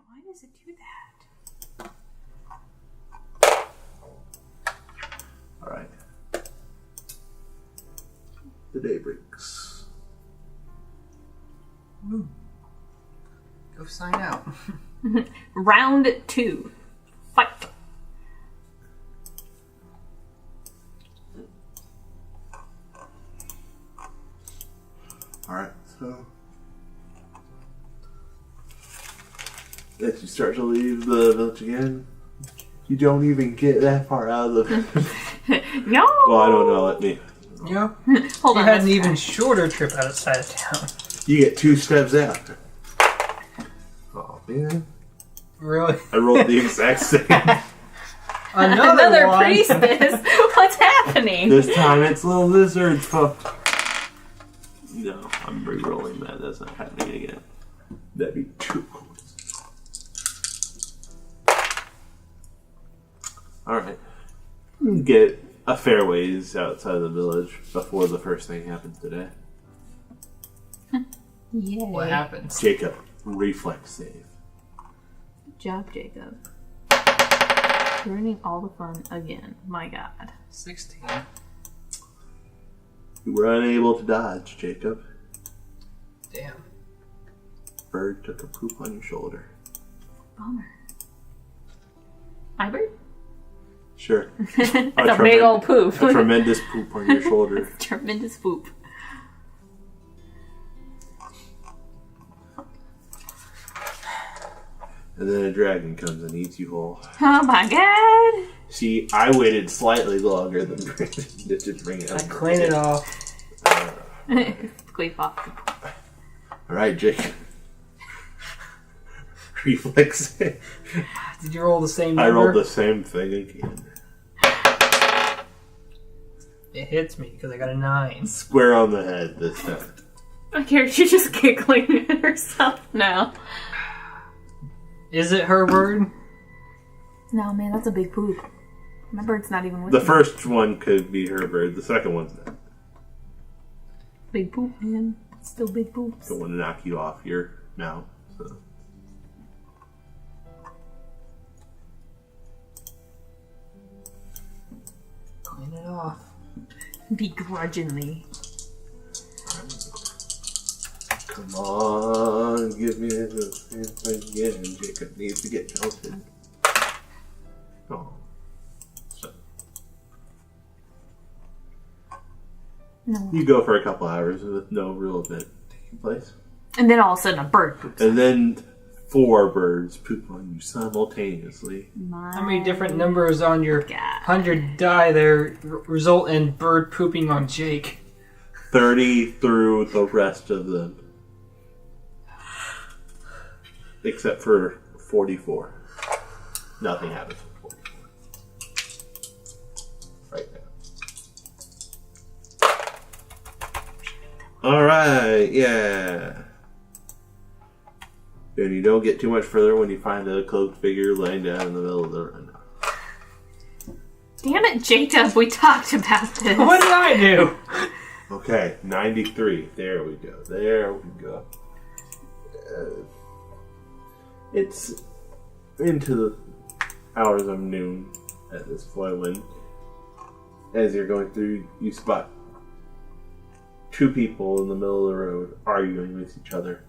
Why does it do that? Alright. The day breaks. Ooh. Go sign out. Round 2. Fight. Alright, so as you start to leave the village again, you don't even get that far out of the village. No! Well, I don't know, let me. Yeah. Hold You on. had an even shorter trip outside of town. You get 2 steps out. Oh, man. Really? I rolled the exact same. Another one. priestess? What's happening? This time it's little lizards, fuck. No, I'm re-rolling that. That's not happening again. That'd be 2 points. Alright. Get a fair ways outside of the village before the first thing happens today. Yay. What happens? Jacob, reflex save. Good job, Jacob. Ruining all the fun again. My god. 16. You were unable to dodge, Jacob. Damn. Bird took a poop on your shoulder. Bummer. My bird? Sure. That's a big old poop. A tremendous poop on your shoulder. Tremendous poop. And then a dragon comes and eats you whole. Oh my god. See, I waited slightly longer than Brandon to just bring it up. I clean it off. Squeak off. Alright, Jake. Reflex save. Did you roll the same number? I rolled the same thing again. It hits me because I got a 9. Square on the head this time. My character's just giggling at herself now. Is it her bird? No, man, that's a big poop. My bird's not even with The me. first one could be her bird. The second one's not. Big poop, man. Still big poops. Don't want to knock you off your mount. So. Clean it off. Begrudgingly. Come on, give me this again. Jacob needs to get jolted. Oh. So. No. You go for a couple hours with no real event taking place. And then all of a sudden a bird poops. And then 4 birds poop on you simultaneously. How many different numbers on your God. 100 die there result in bird pooping on Jake? 30 through the rest of them. Except for 44. Nothing happens with 44. Right now. Alright, yeah. And you don't get too much further when you find a cloaked figure laying down in the middle of the run. Damn it, Jacob, we talked about this. What did I do? Okay, 93. There we go. There we go. It's into the hours of noon at this point when, as you're going through, you spot 2 people in the middle of the road arguing with each other.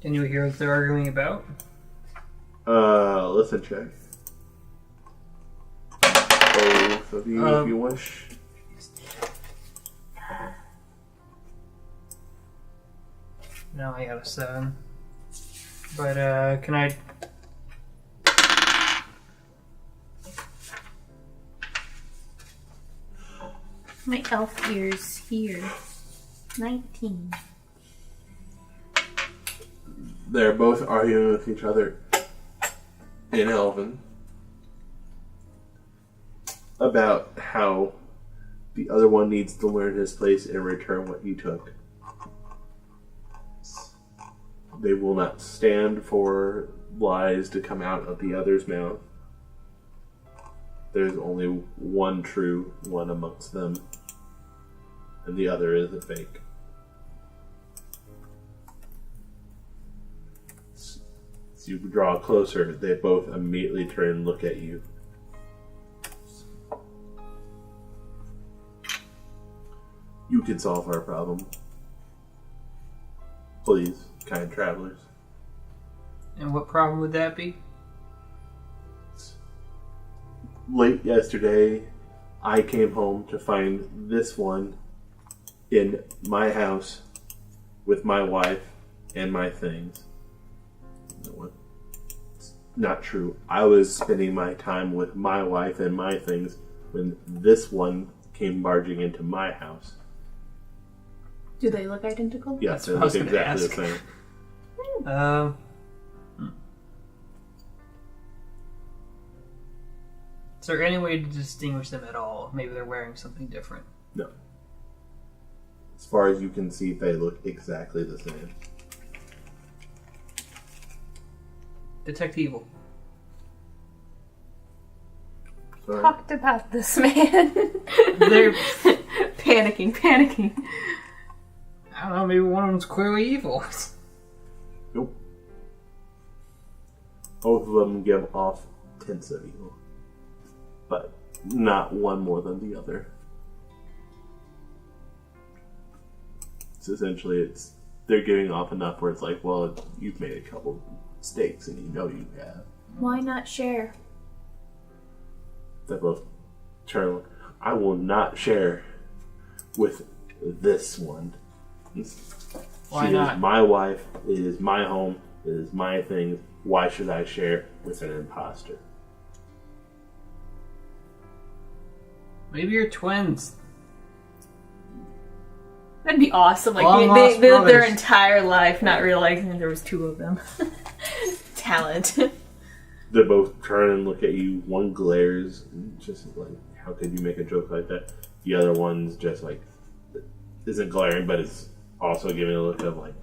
Can you hear what they're arguing about? Listen check. Both of you, if you wish. No, I got a 7. But, can I... My elf ears here. 19. They're both arguing with each other in Elven about how the other one needs to learn his place and return what he took. They will not stand for lies to come out of the other's mouth. There's only one true one amongst them, and the other is a fake. As you draw closer, they both immediately turn and look at you. You can solve our problem. Please, kind travelers. And what problem would that be? Late yesterday, I came home to find this one in my house with my wife and my things. No, it's not true. I was spending my time with my wife and my things when this one came barging into my house. Do they look identical? Yes, they what I was look gonna exactly ask. the same. Is there any way to distinguish them at all? Maybe they're wearing something different. No. As far as you can see, they look exactly the same. Detect evil. Sorry. Talked about this, man. They're, panicking. I don't know, maybe one of them's clearly evil. Nope. Both of them give off tints of evil. But not one more than the other. So essentially, they're giving off enough where it's like, well, you've made a couple mistakes and you know you have. Why not share? They both turn. I will not share with this one. Why She not? is my wife. It is my home. It is my things. Why should I share with an imposter? Maybe you're twins. That'd be awesome. Like Long they lost lived their brothers. entire life not realizing there was two of them. Talent. They both turn and look at you. One glares, just like, how could you make a joke like that? The other one's just like, isn't glaring, but is also giving a look of like,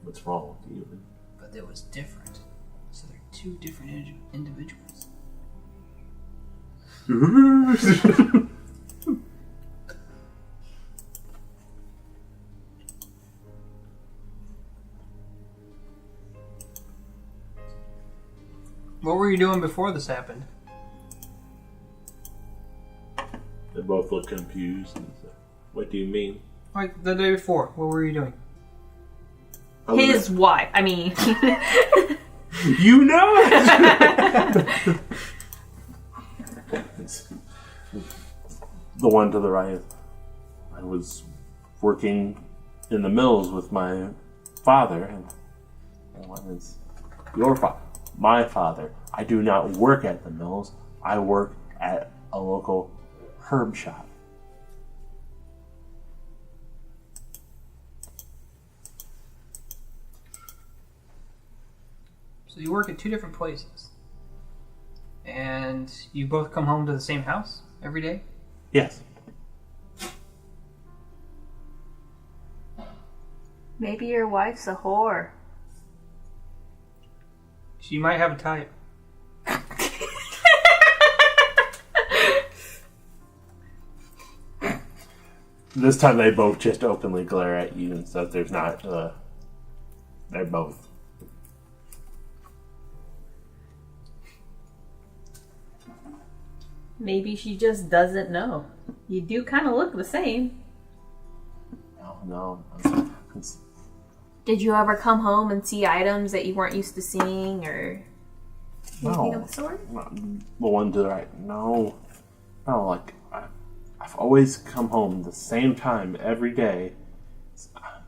what's wrong with you? But it was different. So they're two different individuals. What were you doing before this happened? They both look confused. And say, what do you mean? Like the day before, what were you doing? I was His wife. I mean, You know it! The one to the right. I was working in the mills with my father, and the one is your father. My father. I do not work at the mills. I work at a local herb shop. So you work at two different places. And you both come home to the same house every day? Yes. maybe your wife's a whore. She might have a type. This time they both just openly glare at you and stuff. There's not, they're both. Maybe she just doesn't know. You do kind of look the same. No. Did you ever come home and see items that you weren't used to seeing or anything of the sort? The one to the right. No, like, I've always come home the same time every day. I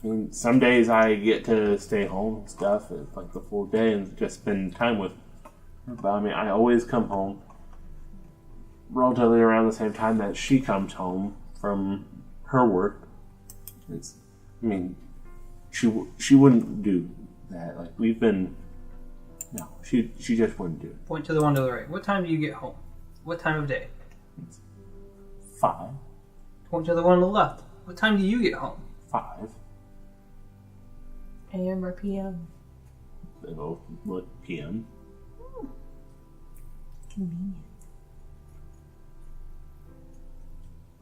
mean, some days I get to stay home and stuff, like the full day, and just spend time with her. But I mean, I always come home relatively around the same time that she comes home from her work. She wouldn't do that. Like, we've been... No, she just wouldn't do it. Point to the one to the right. What time do you get home? What time of day? 5. Point to the one on the left. What time do you get home? 5. AM or PM? They both look PM. Convenient.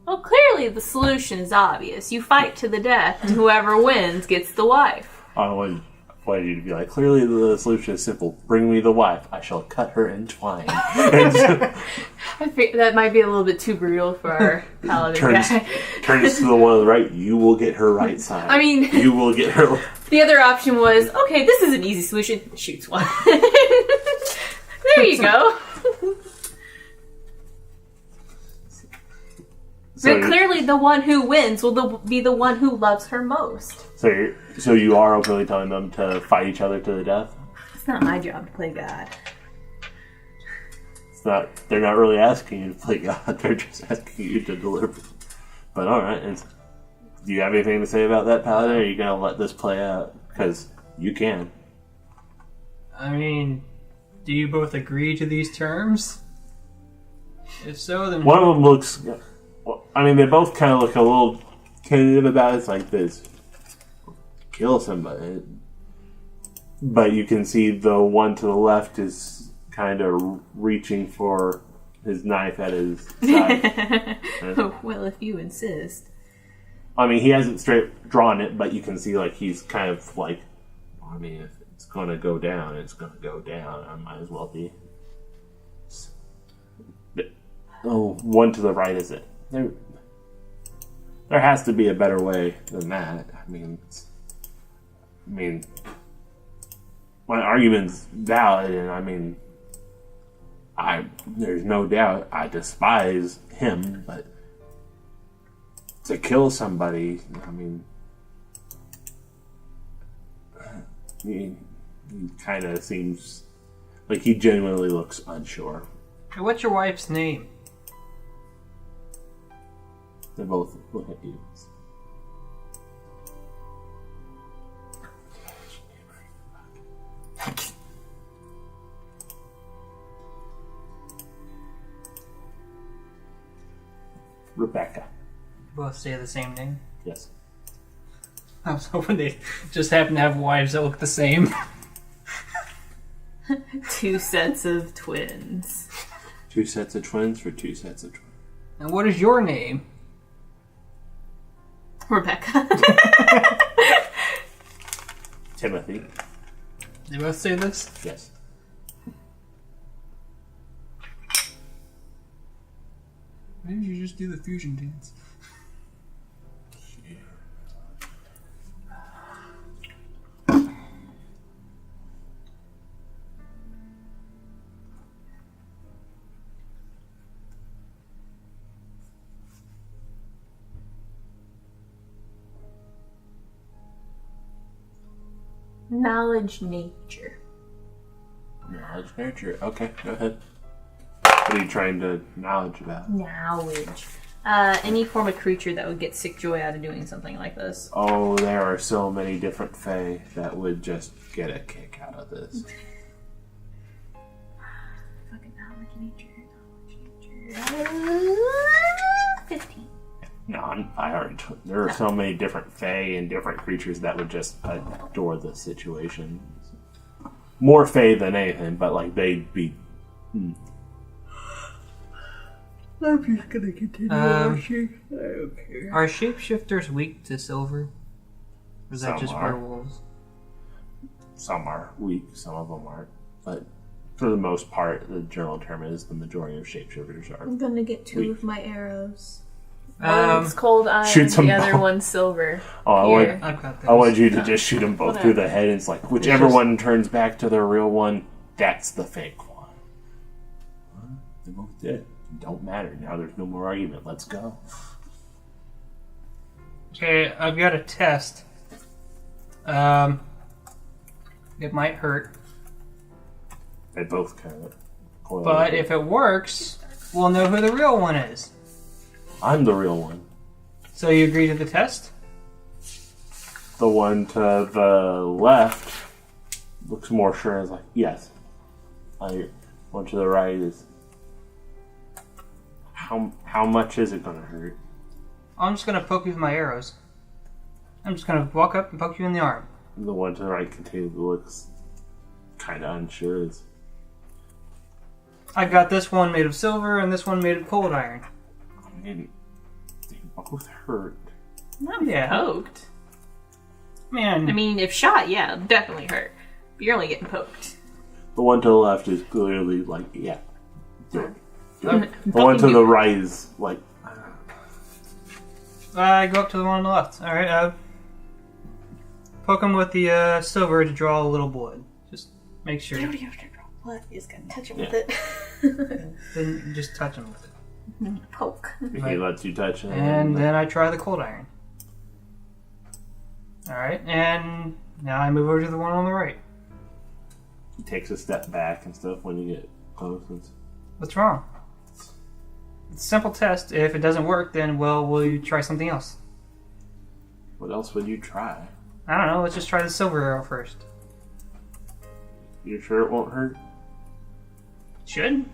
Well, clearly the solution is obvious. You fight to the death, and whoever wins gets the wife. I wanted you to be like, clearly the solution is simple. Bring me the wife. I shall cut her in twine. And That might be a little bit too brutal for our paladin guy. turns to the one on the right. You will get her right side. I mean... You will get her... The other option was, okay, this is an easy solution. Shoots one. There you go. But clearly the one who wins will be the one who loves her most. So you are openly telling them to fight each other to the death? It's not my job to play God. They're not really asking you to play God. They're just asking you to deliver. But alright. Do you have anything to say about that, Paladin? Or are you going to let this play out? Because you can. I mean, do you both agree to these terms? If so, then... One of them looks... I mean, they both kind of look a little tentative about it. It's like this. Kill somebody. But you can see the one to the left is kind of reaching for his knife at his side. Well, if you insist. I mean, he hasn't straight drawn it, but you can see like he's kind of like, I mean, if it's going to go down, it's going to go down. I might as well be. Oh, one to the right is it. There has to be a better way than that. I mean, my argument's valid, and I mean, there's no doubt I despise him, but to kill somebody, I mean, he kind of seems like he genuinely looks unsure. What's your wife's name? They both look at you. Rebecca. Both say the same name? Yes. I was hoping they just happen to have wives that look the same. Two sets of twins. 2 sets of twins for 2 sets of twins. And what is your name? Rebecca. Timothy. They both say this? Yes. Why didn't you just do the fusion dance? Knowledge nature. Knowledge nature. Okay, go ahead. What are you trying to knowledge about? Knowledge. Any form of creature that would get sick joy out of doing something like this. Oh, there are so many different fae that would just get a kick out of this. Fucking knowledge nature. 15. No, I already took. There are so many different fae and different creatures that would just adore the situation. More fae than anything, but like they'd be. I'm just gonna continue watching. I don't care. Are shapeshifters weak to silver? Or is that Some just are. werewolves? Some are weak, some of them aren't. But for the most part, the general term is the majority of shapeshifters are. I'm gonna get 2 weak. of my arrows. One's cold iron, shoot some the other both. one's silver. Oh, Here. I've got those. I wanted you to just shoot them both through Whatever. the head. And it's like, whichever one turns back to the real one, that's the fake one. Well, they both did. Don't matter. Now there's no more argument. Let's go. Okay, I've got a test. It might hurt, They both kind of coil but up. if it works, we'll know who the real one is. I'm the real one. So you agree to the test? The one to the left looks more sure. Is like, yes. One to the right is. How much is it gonna hurt? I'm just gonna poke you with my arrows. I'm just gonna walk up and poke you in the arm. The one to the right continually looks kind of unsure. Is I've got this one made of silver and this one made of cold iron. I mean, they both hurt. Not Yeah. poked. Man. I mean, if shot, yeah, it'll definitely hurt. But you're only getting poked. The one to the left is clearly like, yeah. Do it. I'm The one to poking the you. right is like, I go up to the one on the left. Alright, poke him with the silver to draw a little blood. Just make sure. You don't have to draw blood. You just gotta touch him Yeah. with it. Then just touch him with it. Poke. if he lets you touch it. And then I try the cold iron. Alright, and now I move over to the one on the right. he takes a step back and stuff when you get close. What's wrong? It's a simple test. If it doesn't work, then, well, will you try something else? What else would you try? I don't know, let's just try the silver arrow first. You sure it won't hurt? Should.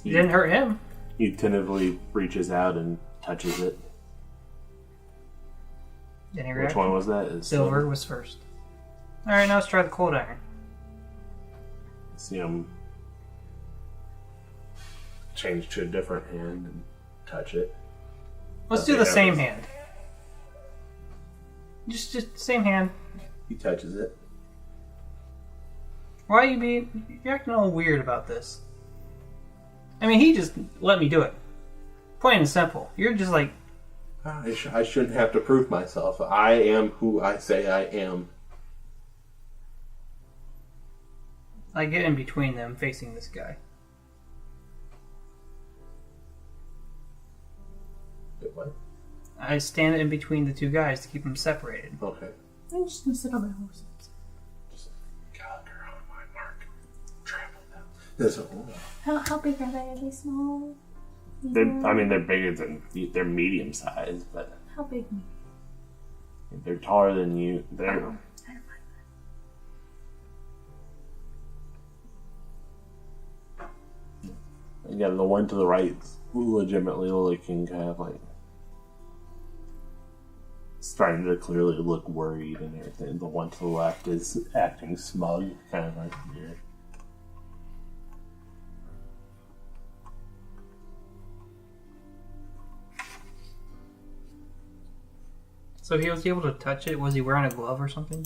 It didn't hurt him. He tentatively reaches out and touches it. Any Which reaction? one was that? It's Silver was first. Alright, now let's try the cold iron. See him change to a different hand and touch it. Let's do the same hand. Just same hand. He touches it. Why are you're acting all weird about this? I mean, he just let me do it. Plain and simple. You're just like, I shouldn't have to prove myself. I am who I say I am. I get in between them facing this guy. Wait, what? I stand in between the two guys to keep them separated. Okay. I'm just gonna sit on my horses. Just Gallagher on my mark. Trample them. There's a How big are they? Are they small? they're bigger than they're medium sized, but How big? they're taller than you. They're I don't mind again the one to the right legitimately looking kind of like starting to clearly look worried and everything. The one to the left is acting smug, kind of like weird. So he was able to touch it? Was he wearing a glove or something?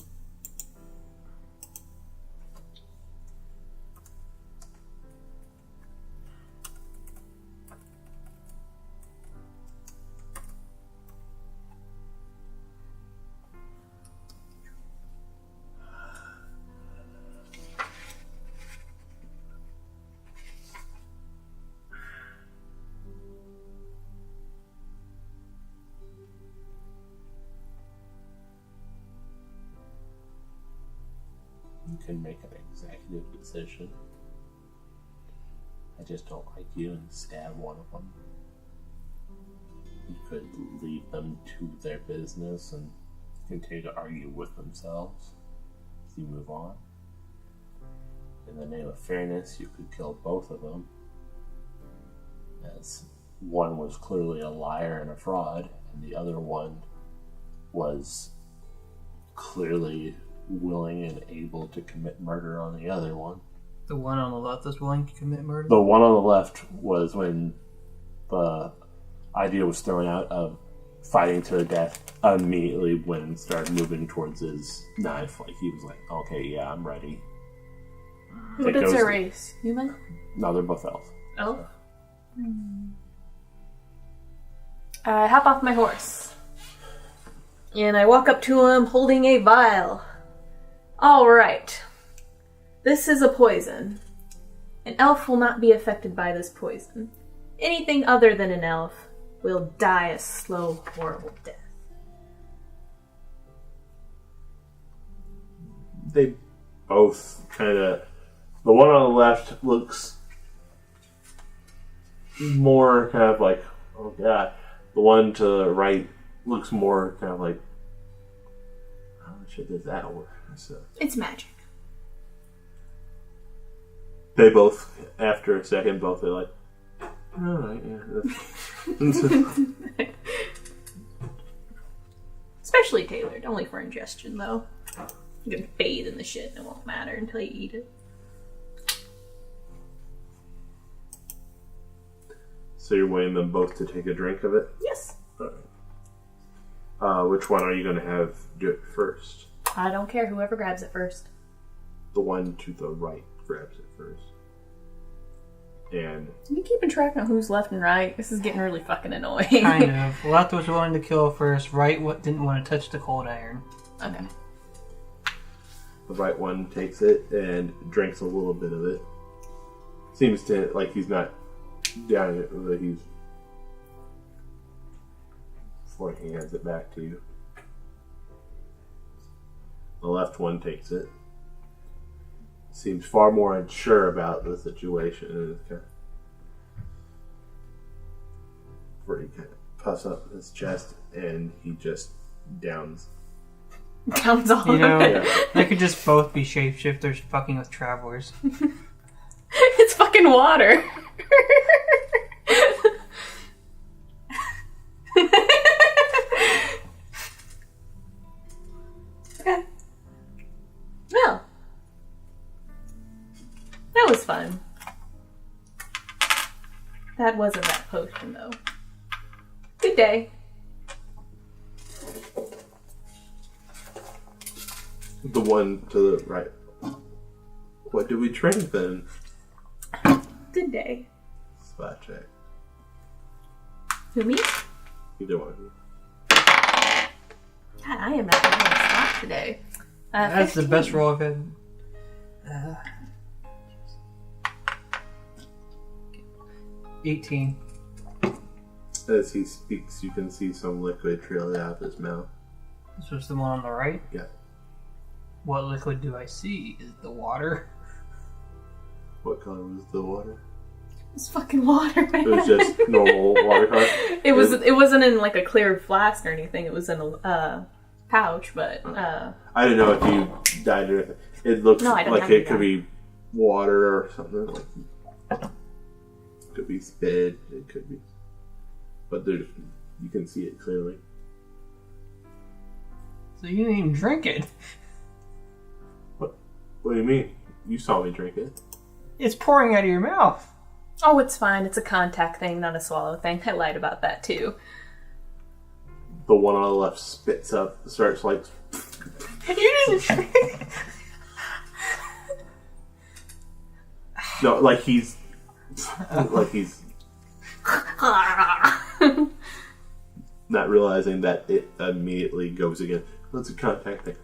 You can make an executive decision. I just don't like you and stab one of them. You could leave them to their business and continue to argue with themselves as you move on. In the name of fairness, you could kill both of them, as one was clearly a liar and a fraud, and the other one was clearly willing and able to commit murder on the other one. The one on the left is willing to commit murder? The one on the left was when the idea was thrown out of fighting to the death immediately when it started moving towards his knife. Like, he was like, okay, yeah, I'm ready. What is their race? Human? No, they're both elf. Elf? I hop off my horse. And I walk up to him holding a vial. Alright. This is a poison. An elf will not be affected by this poison. Anything other than an elf will die a slow, horrible death. They both kind of... The one on the left looks more kind of like, oh god. The one to the right looks more kind of like, how the shit does that work? So It's magic. they both, after a second, both are like, alright, yeah. Specially tailored, only for ingestion though. You can bathe in the shit and it won't matter until you eat it. So you're waiting them both to take a drink of it? Yes. Alright. Which one are you going to have do it first? I don't care. Whoever grabs it first. The one to the right grabs it first. And You keeping track of who's left and right? This is getting really fucking annoying. Kind of. Left was willing to kill first. Right didn't want to touch the cold iron. Okay. the right one takes it and drinks a little bit of it. Seems to, like, he's not down it, but he's... before he hands it back to you. The left one takes it. Seems far more unsure about the situation, and it's kind of... where he kind of puffs up his chest, and he just downs. Downs all You know, of it. Yeah. they could just both be shapeshifters fucking with travelers. It's fucking water. Okay. Well, that was fun. That wasn't that potion, though. Good day. The one to the right. What did we drink then? Good day. Spot check. Who, me? Either one of you. God, I am not going to stop today. That's 15. the best roll I've had. 18. As he speaks, you can see some liquid trailing out of his mouth. This was the one on the right. Yeah. What liquid do I see? Is it the water? What color was the water? It's fucking water, man. It was just normal water color. It wasn't in like a clear flask or anything. It was in a pouch, but I didn't know if you died or anything. It looks No, I don't like have to it could be water or something. Like, it could be spit. It could be, but you can see it clearly. So you didn't even drink it. What do you mean? You saw me drink it. It's pouring out of your mouth. oh, it's fine. It's a contact thing, not a swallow thing. I lied about that too. The one on the left spits up, starts like. You didn't drink. No, like he's not realizing that it immediately goes again. That's a contact thing.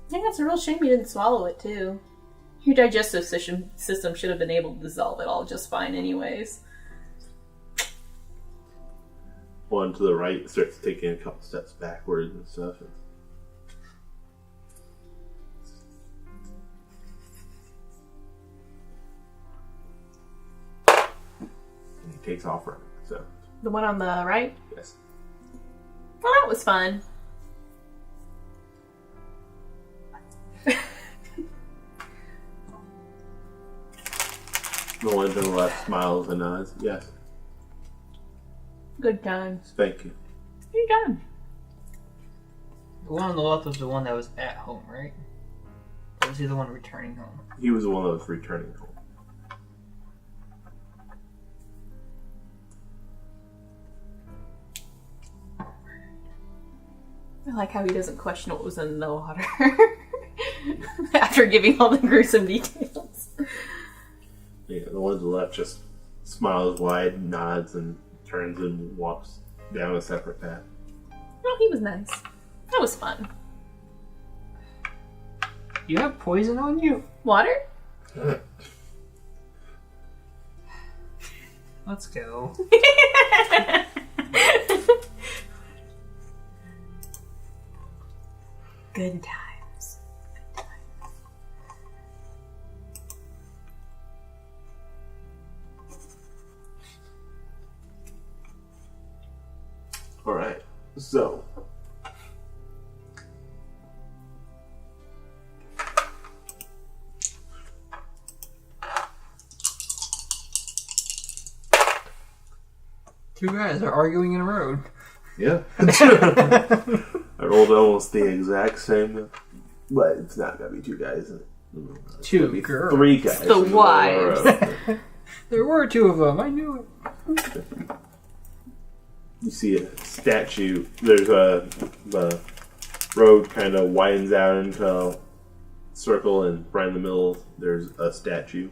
I think it's a real shame you didn't swallow it too. Your digestive system should have been able to dissolve it all just fine, anyways. One to the right starts taking a couple steps backwards and stuff. And he takes off running. So The one on the right. yes, Well, that was fun. the one to the left smiles and nods. Yes, Good times. thank you. You're done. The one on the left was the one that was at home, right? Or was he the one returning home? He was the one that was returning home. I like how he doesn't question what was in the water after giving all the gruesome details. Yeah, the one to the left just smiles wide, nods, and turns and walks down a separate path. Well, he was nice. That was fun. You have poison on you? Water? Let's go. Good times. Alright, so. Two guys are arguing in a road. Yeah. I rolled almost the exact same, but it's not going to be two guys. It's Two gonna be girls. 3 guys. The in middle of wives. the road. There were two of them. I knew it. You see a statue. There's the road kind of widens out into a circle, and right in the middle there's a statue.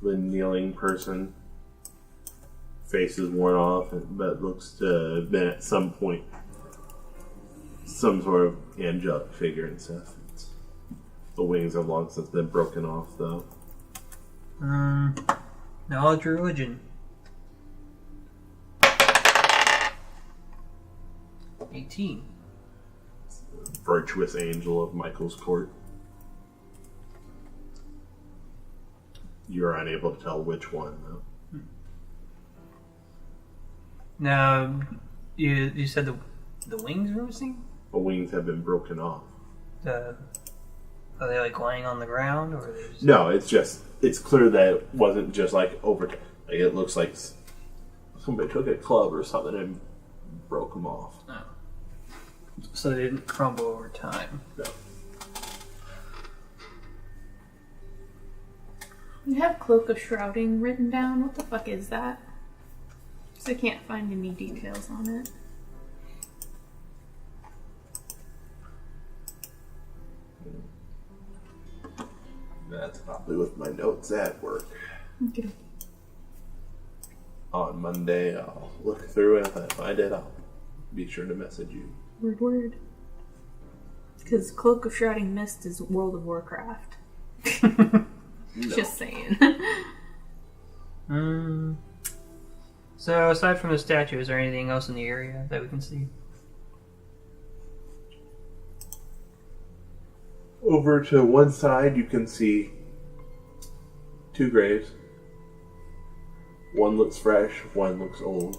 The kneeling person. Face is worn off, but looks to have been at some point some sort of angelic figure and stuff. The wings have long since been broken off, though. Knowledge or religion? 18. Virtuous angel of Michael's court. You're unable to tell which one, though. Now, you said the wings were missing? The wings have been broken off. Are they like lying on the ground, or are they just... No, it's clear that it wasn't just like over. Like it looks like somebody took a club or something and broke them off. Oh. So they didn't crumble over time. No. You have Cloak of Shrouding written down. What the fuck is that? Because I can't find any details on it. That's probably with my notes at work. Okay. On Monday, I'll look through it. If I find it, I'll be sure to message you. Word. Because Cloak of Shrouding Mist is World of Warcraft. No. Just saying. So aside from the statue, is there anything else in the area that we can see? Over to one side, you can see two graves. One looks fresh, one looks old.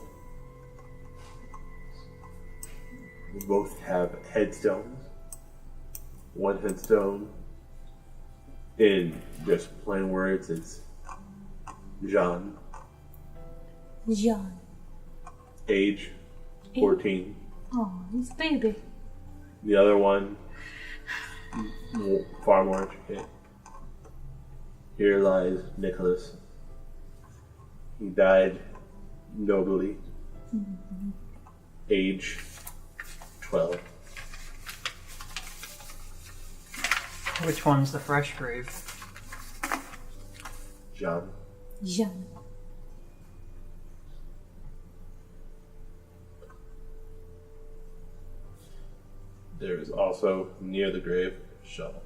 They both have headstones. One headstone, in just plain words, it's Jean. Jean. Age 14. Oh, he's a baby. The other one, far more intricate. Here lies Nicholas. He died nobly. Mm-hmm. Age 12. Which one's the fresh grave? Jean. Jean. There is also, near the grave, a shovel.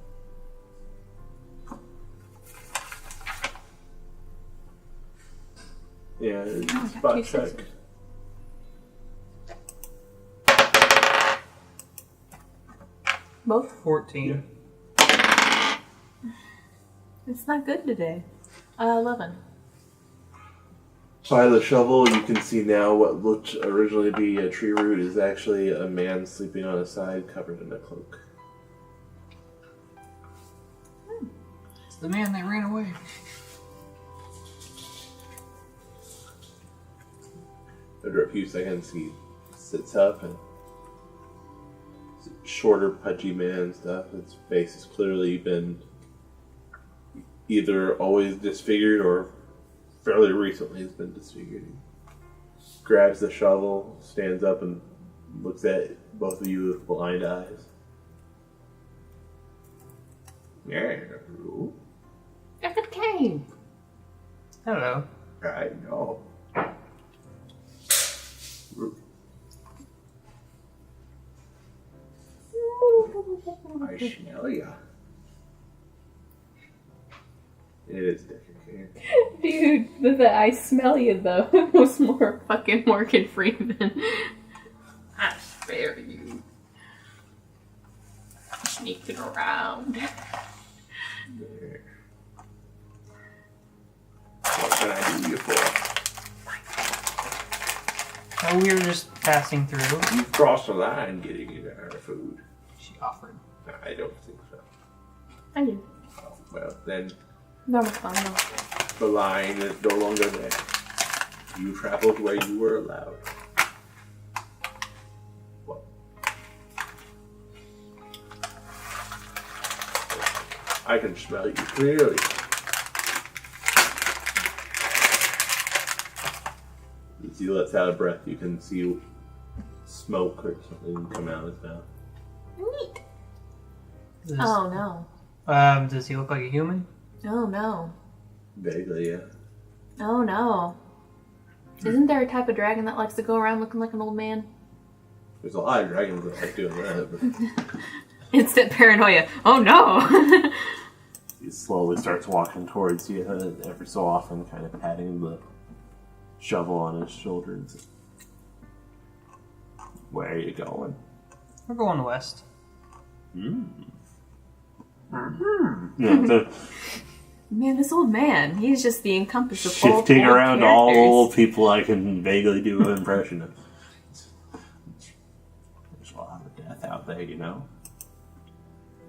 And spot check. Both? 14. Yeah. It's not good today. 11. By the shovel, you can see now what looked originally to be a tree root is actually a man sleeping on his side covered in a cloak. It's the man that ran away. After a few seconds, he sits up and it's a shorter, pudgy man and stuff. His face has clearly been either always disfigured or fairly recently has been disfigured. He grabs the shovel, stands up, and looks at both of you with blind eyes. Yeah, If it came. Hello. I know. I smell ya. It is different. Dude, the I smell you though was more fucking Morgan Freeman. I spare you. Sneaking around. There. What can I do you for? Oh, we were just passing through. You crossed the line getting you our food. She offered. I don't think so. I do. Oh, well, then That was fun though. the line is no longer there. You traveled where you were allowed. What? I can smell you clearly. As he lets out a breath, you can see smoke or something come out of his mouth. Neat. Does, Oh no. Does he look like a human? Oh no. Vaguely, yeah. Oh no. Isn't there a type of dragon that likes to go around looking like an old man? There's a lot of dragons that like doing that, but Instant paranoia. Oh no. he slowly starts walking towards you, and every so often kind of patting the shovel on his shoulder and says, "Where are you going?" We're going west. Yeah, the Man, this old man. He's just the encompass of shifting old around all the characters. old people I can vaguely do an impression of. There's a lot of death out there, you know?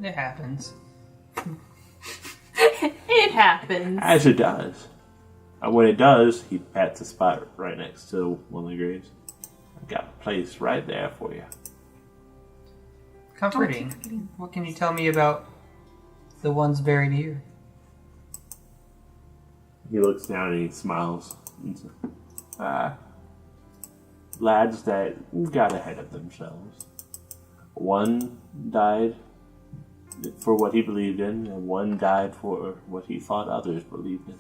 It happens. It happens. As it does. And when it does, he pats a spot right next to one of the graves. I've got a place right there for you. Comforting. What can you tell me about the ones buried here? He looks down and he smiles. And says, lads that got ahead of themselves. One died for what he believed in, and one died for what he thought others believed in.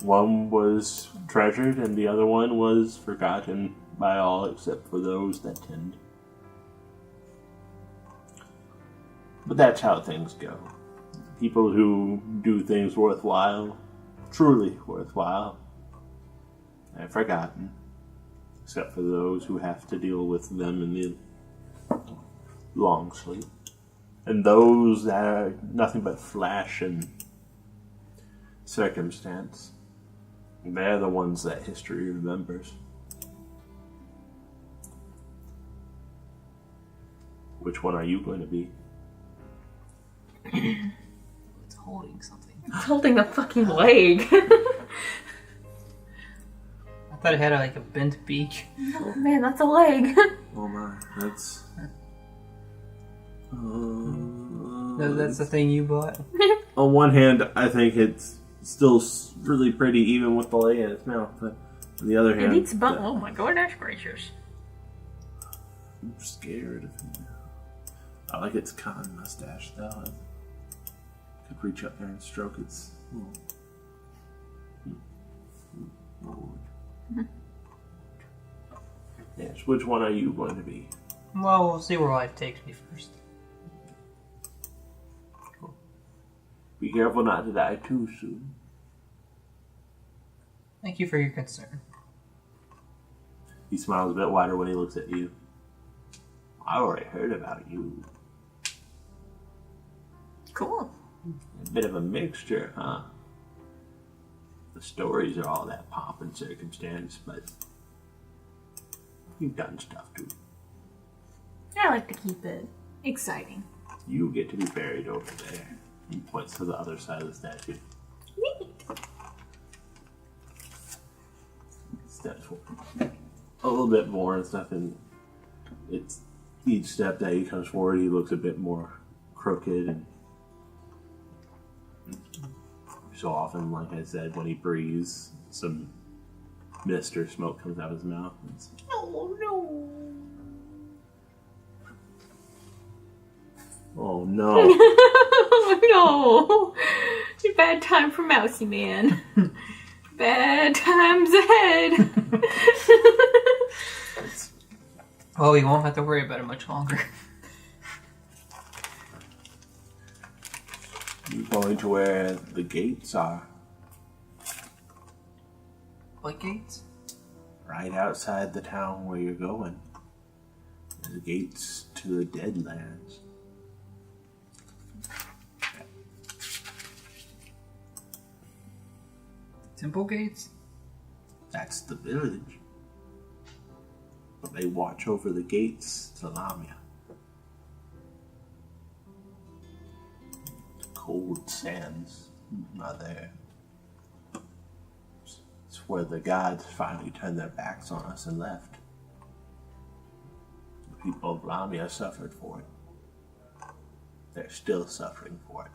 One was treasured, and the other one was forgotten by all except for those that tend. But that's how things go. People who do things worthwhile, truly worthwhile, are forgotten, except for those who have to deal with them in the long sleep. And those that are nothing but flash and circumstance, they're the ones that history remembers. Which one are you going to be? It's holding something. It's holding a fucking leg. I thought it had like a bent beak. Oh man, that's a leg. Oh my, that's... That's the thing you bought? On one hand, I think it's still really pretty even with the leg in its mouth, but on the other hand... It needs bone. Oh my goodness gracious. I'm scared of him now. I like its cotton mustache, though. I could reach up there and stroke its... Yes, which one are you going to be? Well, we'll see where life takes me first. Be careful not to die too soon. Thank you for your concern. He smiles a bit wider when he looks at you. I already heard about you. Cool. A bit of a mixture, huh? The stories are all that pomp and circumstance, but you've done stuff too. I like to keep it exciting. You get to be buried over there. He points to the other side of the statue. Neat. Steps forward. A little bit more and stuff, and it's each step that he comes forward, he looks a bit more crooked, and so often, like I said, when he breathes, some mist or smoke comes out of his mouth. Oh no. Oh no. Oh no. It's a bad time for Mousy Man. Bad times ahead. Well, we won't have to worry about it much longer. You're going to where the gates are. What gates? Right outside the town where you're going. The gates to the Deadlands. Temple gates? That's the village. But they watch over the gates to Lamia. The cold sands are there. It's where the gods finally turned their backs on us and left. The people of Lamia suffered for it. They're still suffering for it.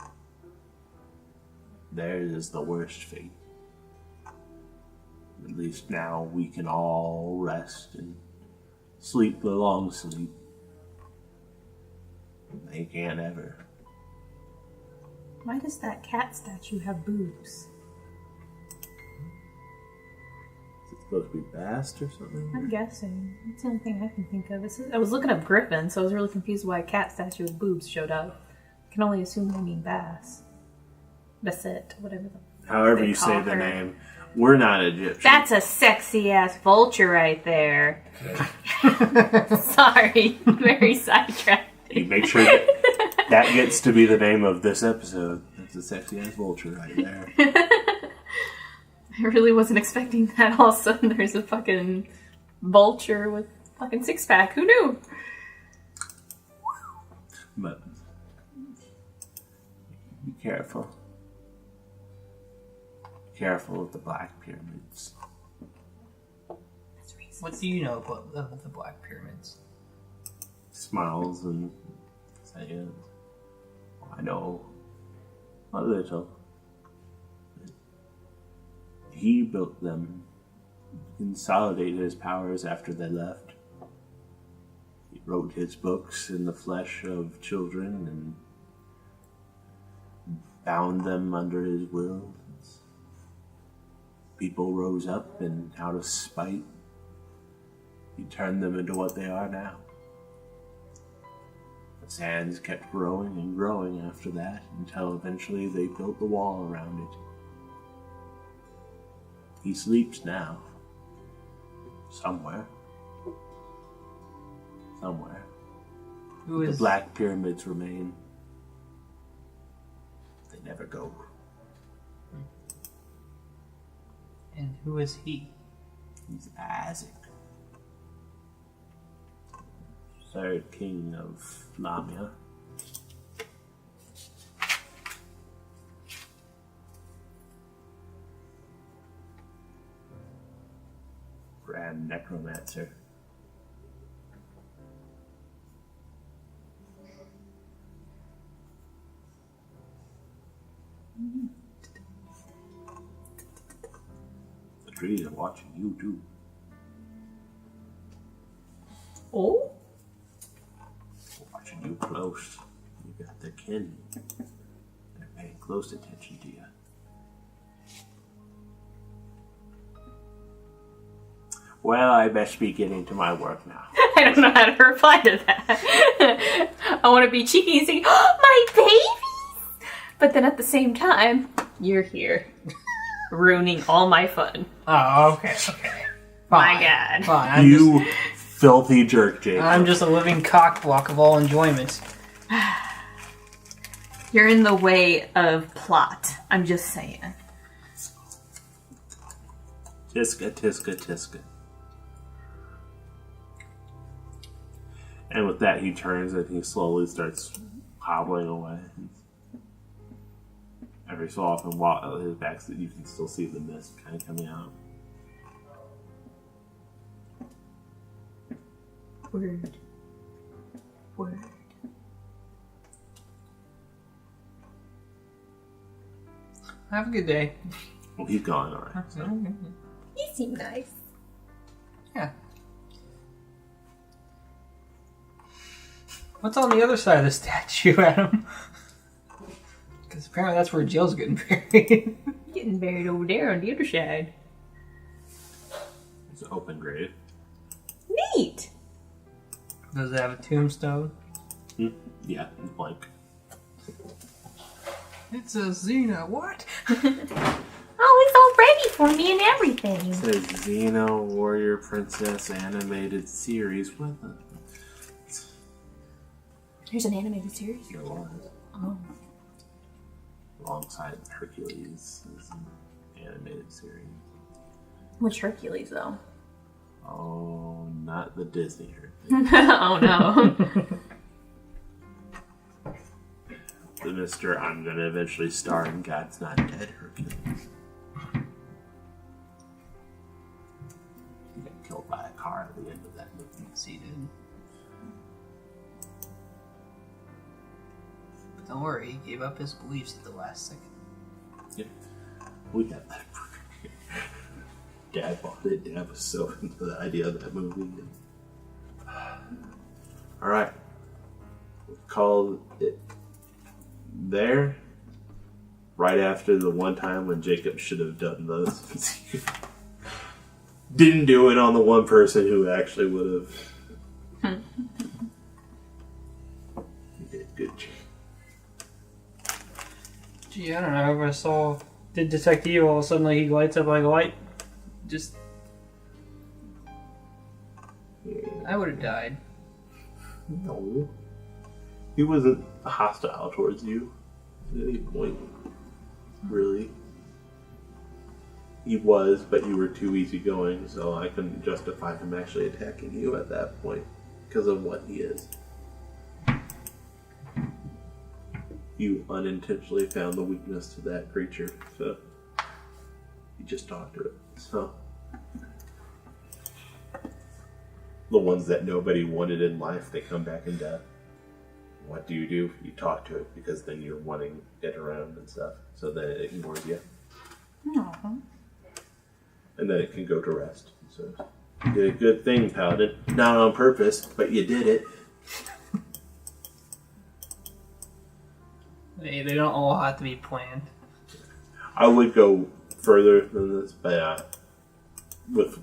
Theirs is the worst fate. At least least now we can all rest and sleep the long sleep. They can't ever. Why does that cat statue have boobs? Is it supposed to be Bast or something? I'm guessing. That's the only thing I can think of. I was looking up Griffin, so I was really confused why a cat statue with boobs showed up. I can only assume they mean Bass. Basset, whatever the However they you call say the her. name. We're not Egyptian. That's a sexy ass vulture right there. Sorry, very sidetracked. You make sure that gets to be the name of this episode. That's a sexy ass vulture right there. I really wasn't expecting that. All of a sudden, there's a fucking vulture with fucking six pack. Who knew? But be careful. Be careful with the Black Pyramids. That's racist. What do you know about the Black Pyramids? Smiles and says, I know a little. He built them, consolidated his powers after they left. He wrote his books in the flesh of children and bound them under his will. People rose up and out of spite, he turned them into what they are now. The sands kept growing and growing after that until eventually they built the wall around it. He sleeps now. Somewhere. Somewhere. Who The is Black Pyramids remain. They never go. and who is he? He's Isaac. Third king of Lamia. Grand necromancer. The trees are watching you too. Oh? Watching you close. You got their kin. They're paying close attention to you. Well, I best be getting to my work now. I don't know how to reply to that. I want to be cheeky and say, oh, my babies! But then at the same time, you're here. Ruining all my fun. Oh, okay. My God. Fine. You filthy jerk, Jake. I'm just a living cock block of all enjoyment. You're in the way of plot. I'm just saying. Tiska, tiska, tiska. And with that, he turns and he slowly starts hobbling away. Every so often, while his back, you can still see the mist kind of coming out. Word. Word. Have a good day. Well, he's gone, alright. So. You seem nice. Yeah. What's on the other side of the statue, Adam? Because apparently that's where Jill's getting buried. Getting buried over there on the other side. It's an open grave. Neat! Does it have a tombstone? Yeah, it's blank. It says Xena. What? Oh, it's all ready for me and everything. It says Xena Warrior Princess animated series with it. There's an animated series? There was. Oh. Alongside Hercules is an animated series. Which Hercules, though? Oh, not the Disney Hercules. Oh, no. The Mr. I'm gonna eventually star in God's Not Dead Hercules. He got killed by a car at the end of that movie. Yes, he did. But don't worry, he gave up his beliefs at the last second. Yep. We got that. Dad bought it. Dad was so into the idea of that movie. Alright. Call it there. Right after the one time when Jacob should have done those. Didn't do it on the one person who actually would have. Good. Gee, I don't know. If I saw did detect evil, all of a sudden like he lights up like a light. Just I would have died. No. He wasn't hostile towards you at any point. Really. He was, but you were too easygoing, so I couldn't justify him actually attacking you at that point because of what he is. You unintentionally found the weakness to that creature, so you just talked to it. So the ones that nobody wanted in life, they come back in death. What do? You talk to it because then you're wanting it around and stuff, so that it ignores you. Aww. And then it can go to rest. So you did a good thing, Paladin. Not on purpose, but you did it. They don't all have to be planned. I would go further than this, but with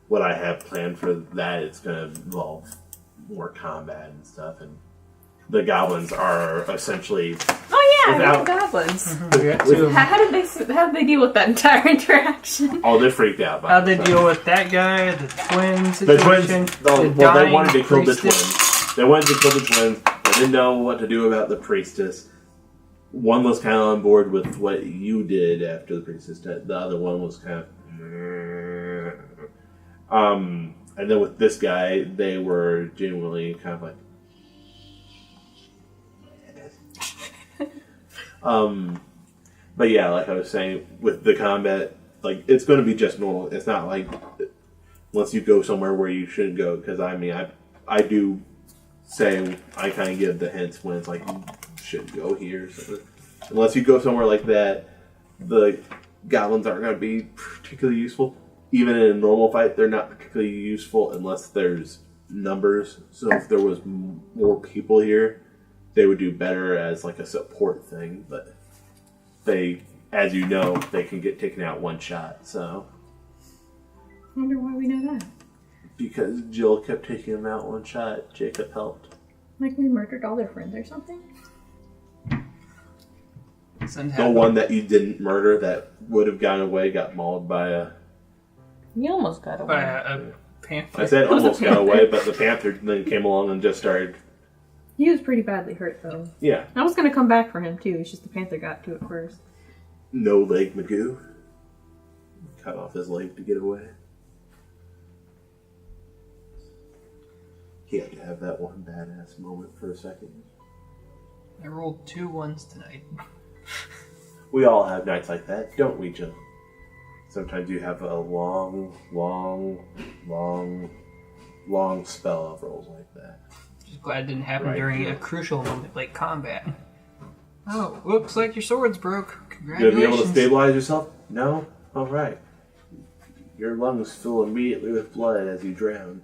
what I have planned for that, it's going to involve more combat and stuff. And the goblins are essentially. Oh yeah, they're goblins. How did they deal with that entire interaction? Oh, they're freaked out. How did they deal with that guy? The twins. The twins. They wanted to kill the twins. They wanted to kill the twins. They didn't know what to do about the priestess. One was kind of on board with what you did after the priestess died. The other one was kind of. And then with this guy, they were genuinely kind of like. But yeah, like I was saying, with the combat, like it's going to be just normal. It's not like once you go somewhere where you shouldn't go. Because I mean, I do say I kind of give the hints when it's like you shouldn't go here. So, unless you go somewhere like that, the goblins aren't going to be particularly useful. Even in a normal fight, they're not particularly useful unless there's numbers. So if there was more people here, they would do better as like a support thing. But they, as you know, they can get taken out one shot. So I wonder why we know that. Because Jill kept taking them out one shot, Jacob helped. Like we murdered all their friends or something? The one that you didn't murder that would have gone away got mauled by a... You almost got away. By a panther. I said almost got away, but the panther then came along and just started... He was pretty badly hurt, though. Yeah. I was going to come back for him, too. It's just the panther got to it first. No leg Magoo. Cut off his leg to get away. He had to have that one badass moment for a second. I rolled 2 ones tonight. We all have nights like that, don't we, Jill? Sometimes you have a long spell of rolls like that. Just glad it didn't happen during a crucial moment like combat. Oh, looks like your sword's broke. Congratulations. You'll be able to stabilize yourself? No? Alright. Your lungs fill immediately with blood as you drown.